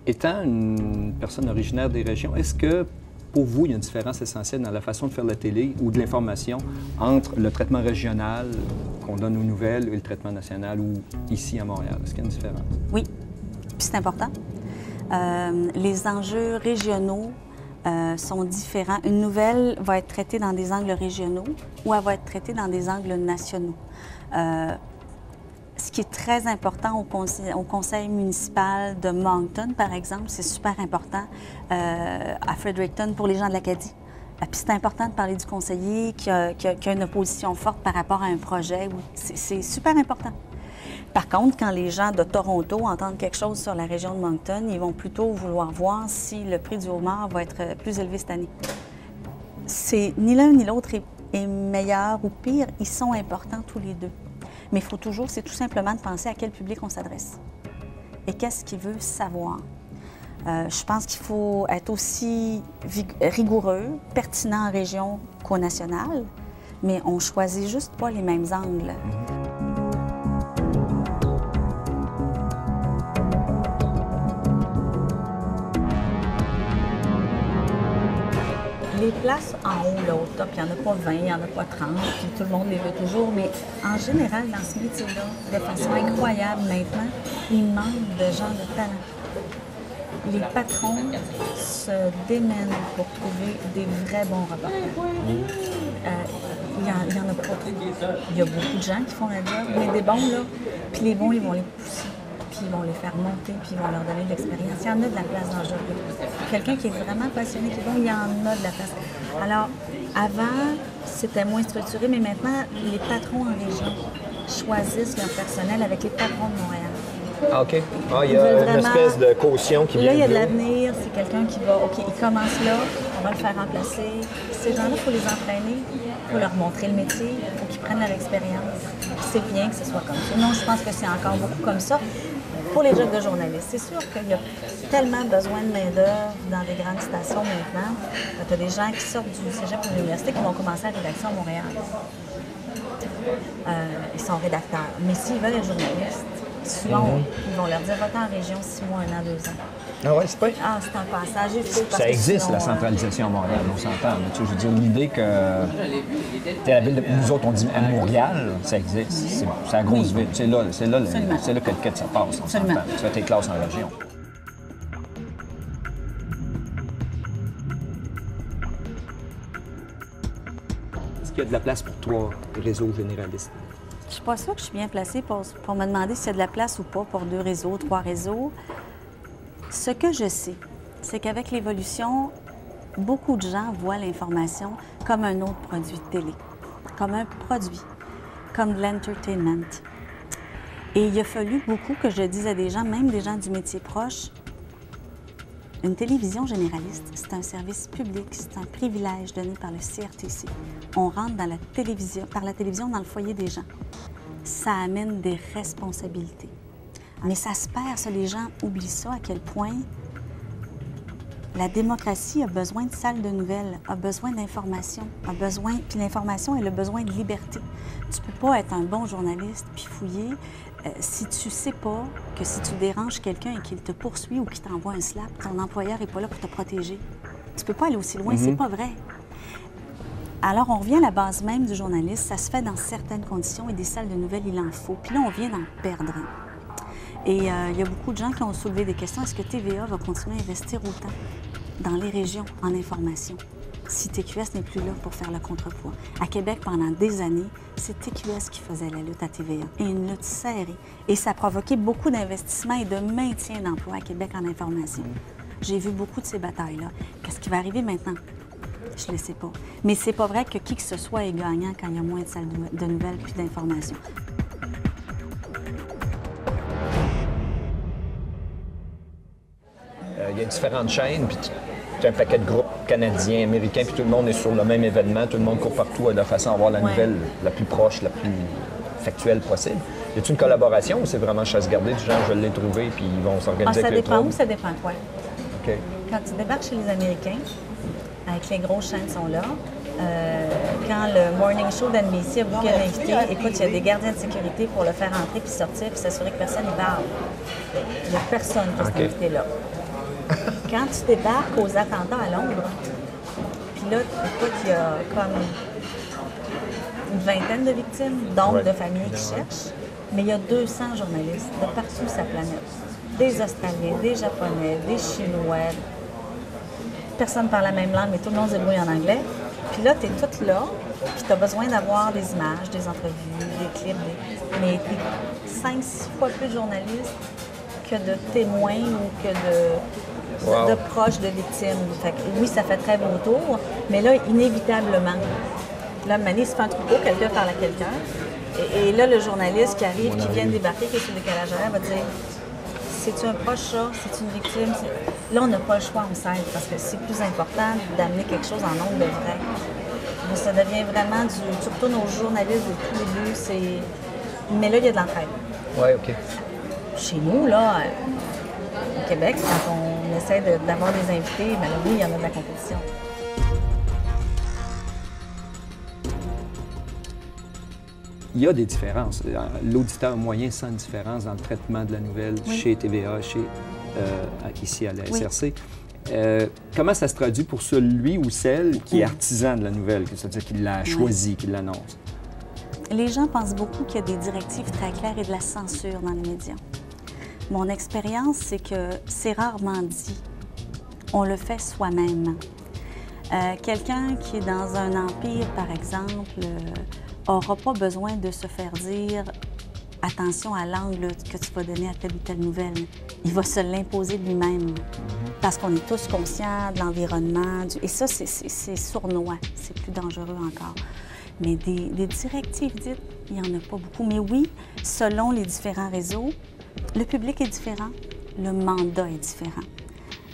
Étant une personne originaire des régions, est-ce que pour vous, il y a une différence essentielle dans la façon de faire de la télé ou de l'information entre le traitement régional qu'on donne aux nouvelles et le traitement national ou ici à Montréal? Est-ce qu'il y a une différence? Oui, puis c'est important. Les enjeux régionaux sont différents. Une nouvelle va être traitée dans des angles régionaux ou elle va être traitée dans des angles nationaux. Ce qui est très important au conseil municipal de Moncton, par exemple, c'est super important à Fredericton pour les gens de l'Acadie. Puis c'est important de parler du conseiller qui a une opposition forte par rapport à un projet. C'est super important. Par contre, quand les gens de Toronto entendent quelque chose sur la région de Moncton, ils vont plutôt vouloir voir si le prix du homard va être plus élevé cette année. C'est ni l'un ni l'autre est meilleur ou pire, ils sont importants tous les deux. Mais il faut toujours, c'est tout simplement de penser à quel public on s'adresse et qu'est-ce qu'il veut savoir. Je pense qu'il faut être aussi rigoureux, pertinent en région qu'au national, mais on choisit juste pas les mêmes angles. Les places en haut, là, au top, il n'y en a pas 20, il n'y en a pas 30, puis tout le monde les veut toujours. Mais en général, dans ce métier-là, de façon incroyable maintenant, il manque de gens de talent. Les patrons se démènent pour trouver des vrais bons reporters. Il n'y en a pas trop. Il y a beaucoup de gens qui font la job, mais des bons, là, puis les bons, ils vont les pousser, puis ils vont les faire monter, puis ils vont leur donner de l'expérience. Il y en a de la place dans le job. Quelqu'un qui est vraiment passionné, qui est bon, il y en a de la place. Alors, avant, c'était moins structuré, mais maintenant, les patrons en région choisissent leur personnel avec les patrons de Montréal. Ah, OK. Ah, il y a une espèce de caution qui vient là, il y a de là. l'avenir. C'est quelqu'un qui va, OK, il commence là, on va le faire remplacer. Ces gens-là, il faut les entraîner, il faut leur montrer le métier, il faut qu'ils prennent leur expérience. C'est bien que ce soit comme ça. Non, je pense que c'est encore beaucoup comme ça. Pour les jobs de journalistes, c'est sûr qu'il y a tellement besoin de main-d'œuvre dans les grandes stations maintenant. Tu as des gens qui sortent du cégep de l'université qui vont commencer à la rédaction à Montréal. Ils sont rédacteurs. Mais s'ils veulent être journalistes, souvent, ils vont leur dire « Va-t'en en région 6 mois, 1 an, 2 ans. » Ah ouais, c'est pas... Ah, c'est un passage. Ça existe, sinon, la centralisation à Montréal, on s'entend. Je veux dire, l'idée que la ville de... Nous autres, on dit à Montréal, ça existe. C'est la grosse ville. C'est là que le quête se passe, on s'entend. Tu fais tes classes en région. Est-ce qu'il y a de la place pour 3 réseaux généralistes? Je ne suis pas sûre que je suis bien placée pour me demander s'il y a de la place ou pas pour 2 réseaux, 3 réseaux. Ce que je sais, c'est qu'avec l'évolution, beaucoup de gens voient l'information comme un autre produit de télé, comme un produit, comme de l'entertainment. Et il a fallu beaucoup que je dise à des gens, même des gens du métier proche, une télévision généraliste, c'est un service public, c'est un privilège donné par le CRTC. On rentre dans la télévision, par la télévision dans le foyer des gens. Ça amène des responsabilités. Mais ça se perd, ça, les gens oublient ça, à quel point la démocratie a besoin de salles de nouvelles, a besoin d'information, puis l'information, elle a besoin de liberté. Tu peux pas être un bon journaliste puis fouiller si tu sais pas que si tu déranges quelqu'un et qu'il te poursuit ou qu'il t'envoie un slap, ton employeur est pas là pour te protéger. Tu peux pas aller aussi loin, c'est pas vrai. Alors, on revient à la base même du journaliste, ça se fait dans certaines conditions et des salles de nouvelles, il en faut. Puis là, on vient d'en perdre un. Et il y a beaucoup de gens qui ont soulevé des questions. Est-ce que TVA va continuer à investir autant dans les régions en information si TQS n'est plus là pour faire le contrepoids? À Québec, pendant des années, c'est TQS qui faisait la lutte à TVA, et une lutte serrée. Et ça a provoqué beaucoup d'investissements et de maintien d'emploi à Québec en information. J'ai vu beaucoup de ces batailles-là. Qu'est-ce qui va arriver maintenant? Je ne le sais pas. Mais c'est pas vrai que qui que ce soit est gagnant quand il y a moins de salles de nouvelles puis d'information. Il y a différentes chaînes, puis tu as un paquet de groupes canadiens, américains, puis tout le monde est sur le même événement, tout le monde court partout de façon à avoir la nouvelle la plus proche, la plus factuelle possible. Y a-t-il une collaboration ou c'est vraiment chasse gardée du genre je l'ai trouvé puis ils vont s'organiser avec les Ça dépend où, ça dépend quoi. OK. Quand tu débarques chez les Américains, avec les grosses chaînes sont là, quand le morning show d'NBC a booké un invité, écoute, il y a des gardiens de sécurité pour le faire entrer puis sortir puis s'assurer que personne n'y parle. Il n'y a personne qui est invité là. Quand tu débarques aux attentats à Londres, puis là, écoute, il y a comme une vingtaine de victimes, donc de familles qui cherchent, mais il y a 200 journalistes de partout sur la planète. Des Australiens, des Japonais, des Chinois. Personne ne parle la même langue, mais tout le monde se débrouille en anglais. Puis là, tu es toute là, puis tu as besoin d'avoir des images, des entrevues, des clips, mais 5-6 fois plus de journalistes que de témoins ou que de proches de victimes. Fait que, oui, ça fait très beau tour, mais là, inévitablement, là, Mané se fait un troupeau, quelqu'un parle à quelqu'un, et là, le journaliste qui arrive, qui vient de débarquer, qui est sur le décalage horaire, va dire « C'est-tu un proche, ça? C'est une victime? » Là, on n'a pas le choix, on s'aide, parce que c'est plus important d'amener quelque chose en nombre de vrai. Mais ça devient vraiment tu retournes aux journalistes de tout début, c'est... Mais là, il y a de l'entraide. Oui, OK. Chez nous, là, au Québec, quand on essaie d'avoir des invités, bien là, oui, il y en a de la compétition. Il y a des différences. L'auditeur moyen sent une différence dans le traitement de la nouvelle chez TVA, ici à la SRC. Comment ça se traduit pour celui ou celle qui est artisan de la nouvelle, c'est-à-dire qui l'a choisi, qui l'annonce? Les gens pensent beaucoup qu'il y a des directives très claires et de la censure dans les médias. Mon expérience, c'est que c'est rarement dit. On le fait soi-même. Quelqu'un qui est dans un empire, par exemple, n'aura pas besoin de se faire dire « Attention à l'angle que tu vas donner à telle ou telle nouvelle ». Il va se l'imposer lui-même parce qu'on est tous conscients de l'environnement. Et ça, c'est sournois, c'est plus dangereux encore. Mais des directives dites, il n'y en a pas beaucoup. Mais oui, selon les différents réseaux, le public est différent, le mandat est différent,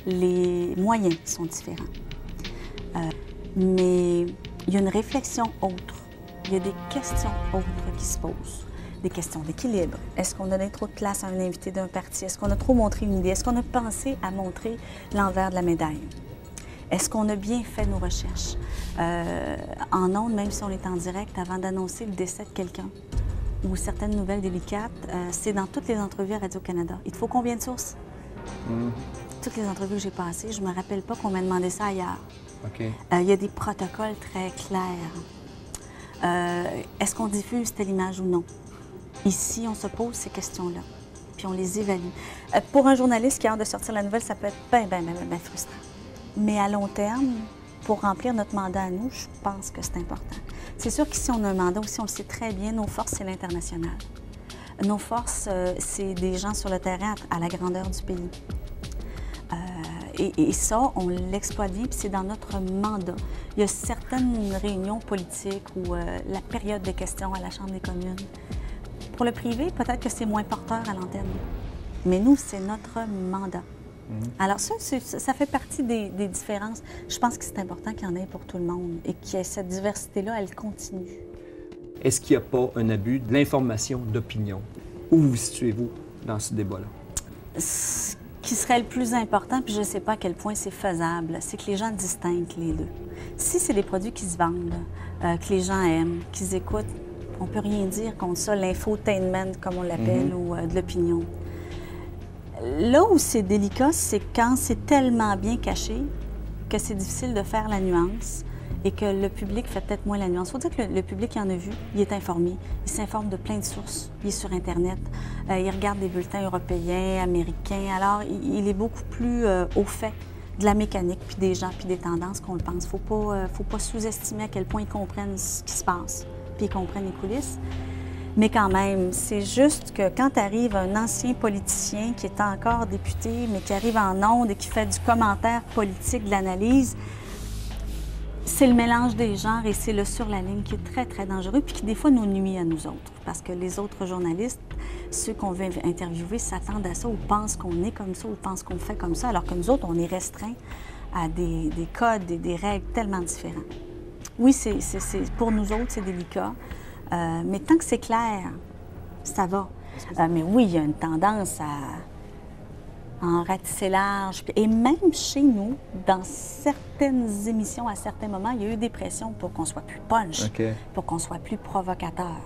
les moyens sont différents. Mais il y a une réflexion autre. Il y a des questions autres qui se posent. Des questions d'équilibre. Est-ce qu'on a donné trop de place à un invité d'un parti? Est-ce qu'on a trop montré une idée? Est-ce qu'on a pensé à montrer l'envers de la médaille? Est-ce qu'on a bien fait nos recherches? En ondes, même si on est en direct, avant d'annoncer le décès de quelqu'un ou certaines nouvelles délicates, c'est dans toutes les entrevues à Radio-Canada. Il te faut combien de sources? Toutes les entrevues que j'ai passées, je ne me rappelle pas qu'on m'a demandé ça ailleurs. Okay. Il y a des protocoles très clairs. Est-ce qu'on diffuse telle image ou non? Ici, on se pose ces questions-là, puis on les évalue. Pour un journaliste qui a hâte de sortir la nouvelle, ça peut être bien frustrant. Mais à long terme, pour remplir notre mandat à nous, je pense que c'est important. C'est sûr qu'ici, on a un mandat aussi, on le sait très bien, nos forces, c'est l'international. Nos forces, c'est des gens sur le terrain à la grandeur du pays. Et ça, on l'exploite bien, puis c'est dans notre mandat. Il y a certaines réunions politiques ou la période des questions à la Chambre des communes. Pour le privé, peut-être que c'est moins porteur à l'antenne. Mais nous, c'est notre mandat. Alors ça fait partie des différences. Je pense que c'est important qu'il y en ait pour tout le monde et que cette diversité-là, elle continue. Est-ce qu'il n'y a pas un abus de l'information d'opinion? Où vous situez-vous dans ce débat-là? Ce qui serait le plus important, puis je ne sais pas à quel point c'est faisable, c'est que les gens distinguent les deux. Si c'est des produits qui se vendent, que les gens aiment, qu'ils écoutent, on ne peut rien dire contre ça, l'infotainment, comme on l'appelle, ou de l'opinion. Là où c'est délicat, c'est quand c'est tellement bien caché que c'est difficile de faire la nuance et que le public fait peut-être moins la nuance. Il faut dire que le public, il en a vu, il est informé, il s'informe de plein de sources, il est sur Internet, il regarde des bulletins européens, américains, alors il est beaucoup plus au fait de la mécanique, puis des gens, puis des tendances qu'on le pense. Faut pas sous-estimer à quel point ils comprennent ce qui se passe, puis ils comprennent les coulisses. Mais quand même, c'est juste que quand arrive un ancien politicien qui est encore député, mais qui arrive en ondes et qui fait du commentaire politique, de l'analyse, c'est le mélange des genres et c'est le sur la ligne qui est très, très dangereux puis qui, des fois, nous nuit à nous autres. Parce que les autres journalistes, ceux qu'on veut interviewer, s'attendent à ça ou pensent qu'on est comme ça ou pensent qu'on fait comme ça, alors que nous autres, on est restreints à des codes et des règles tellement différents. Oui, pour nous autres, c'est délicat. Mais tant que c'est clair, ça va. Mais oui, il y a une tendance à en ratisser large. Et même chez nous, dans certaines émissions, à certains moments, il y a eu des pressions pour qu'on soit plus punch, pour qu'on soit plus provocateur.